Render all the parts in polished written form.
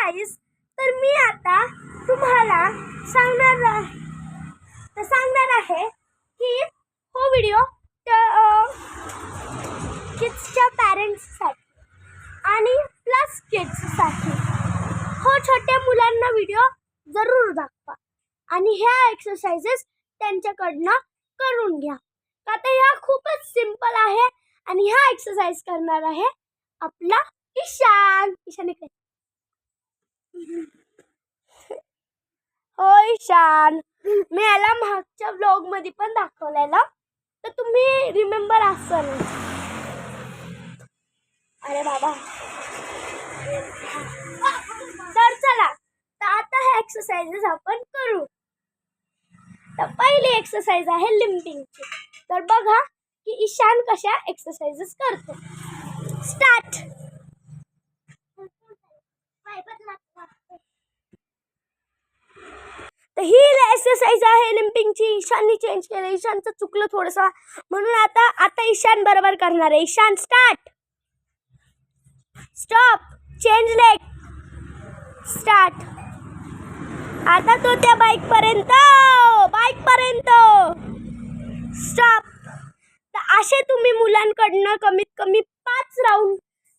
गाईस, तर मी आता तुम्हाला सांगणार आहे की हो व्हिडिओ किड्सच्या पॅरेंट्ससाठी आणि प्लस किड्ससाठी हो छोट्या मुलांना व्हिडिओ जरूर दाखवा आणि ह्या एक्सरसाइजेस त्यांच्याकडनं करून घ्या. आता ह्या खूपच सिंपल आहे आणि ह्या एक्सरसाइज करणार आहे आपला ईशान. ईशान इकडे. हो ईशान, मी याला मागच्या व्लॉग मध्ये पण दाखवलेला, तर तुम्ही रिमेंबर असाल. अरे बाबा. तर चला, तर आता हे एक्सरसाइजेस आपण करू. तर पहिली एक्सरसाइज आहे लिम्पिंगची. तर बघा की ईशान कशा एक्सरसाइजेस करतो. स्टार्ट. तर ही एक्सरसाइज आहे लिम्पिंगची. ईशाननी चेंज केलं, ईशानचं चुकलं थोडंसं, म्हणून आता ईशान बरोबर करणार आहे. Ishan start. Stop. Change leg. Start. आता तो त्या बाईक पर्यंत. स्टॉप. तर असे तुम्ही मुलांकडनं कमीत कमी 5 राऊंड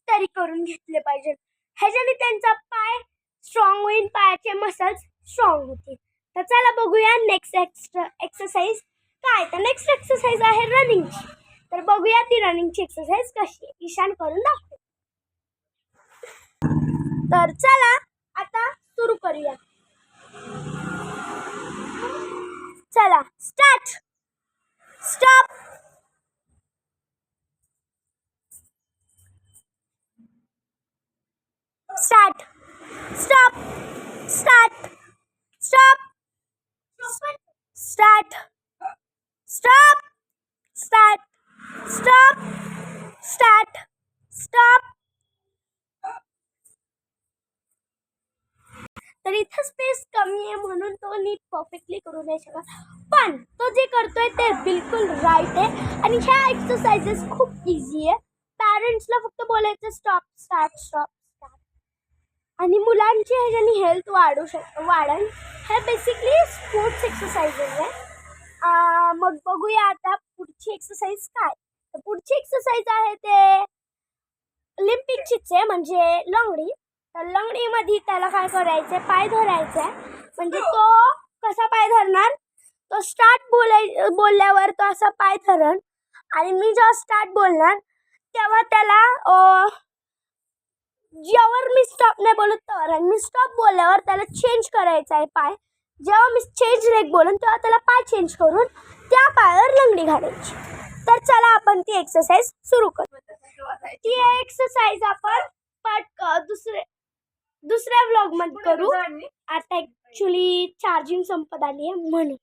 तरी करून घेतले पाहिजे. ह्याच्याने त्यांचा पाय स्ट्रॉंग होईल, पायाचे मसल्स स्ट्रॉंग होतील. तर चला बघूया नेक्स्ट एक्सरसाइज काय. तर नेक्स्ट एक्सरसाइज आहे रनिंगची. तर बघूया ती रनिंगची एक्सरसाइज कशी आहे. ईशान करून दाखव. तर चला आता सुरू करूया. चला start. Stop. Start. Stop. Start. Stop. Start. Stop. Start. Stop. Start. Stop. तर इथं स्पेस कमी आहे म्हणून तो नीट परफेक्टली करू नाही शकत, पण तो जे करतोय ते बिलकुल राईट आहे. आणि ह्या एक्सरसाइजेस खूप इझी आहे. पॅरेंट्सला फक्त बोलायचं स्टॉप, स्टार्ट, स्टॉप, स्टार्ट. आणि मुलांची ह्याच्याने हेल्थ वाढेल. हे बेसिकली स्पोर्ट्स एक्सरसाइजेस आहे. मग बघूया आता पुढची एक्सरसाइज काय. तर पुढची एक्सरसाइज आहे ते लिम्पिंगचीच आहे, म्हणजे लंगडी. तर लंगडीमध्ये त्याला काय करायचं, पाय धरायचा आहे. म्हणजे तो कसा पाय धरणार, तो स्टार्ट बोलल्यावर तो असा पाय धरण, आणि मी जेव्हा स्टार्ट बोलणार तेव्हा त्याला जेव्हा मी स्टॉप नाही बोलत तर, आणि मी स्टॉप बोलल्यावर त्याला चेंज करायचा आहे पाय. जेव्हा मी चेंज लेग बोलन तेव्हा त्याला पाय चेंज करून त्या पायावर लंगडी घालायची. तर चला आपण ती एक्सरसाइज सुरू करू. ती एक्सरसाइज आपण दुसऱ्या व्लॉग मध्ये करू. आता ऍक्च्युली चार्जिंग संपत आली आहे म्हणून.